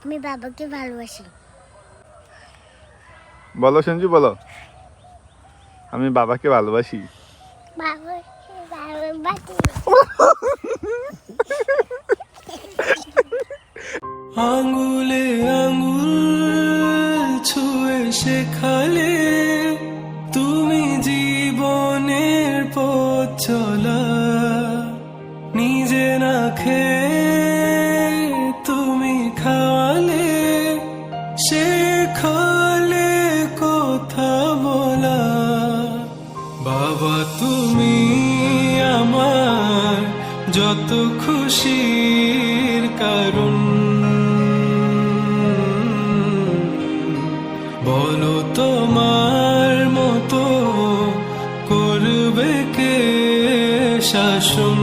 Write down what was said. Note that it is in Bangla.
আমি বাবাকে ভালোবাসি। বলো সঞ্জু, বলো। আমি বাবাকে ভালোবাসি। বাবাকে ভালোবাসি। আঙ্গুলে আঙ্গুল ছুঁয়ে শেখালে তুমি জীবনের পথ চলা, নিজে না খেয়ে তুমি খাওয়ালে, শেখালে কথা বলা। বাবা তুমি আমার যত খুশির কারণ, বলো তোমার মতো করবে কে শাসন।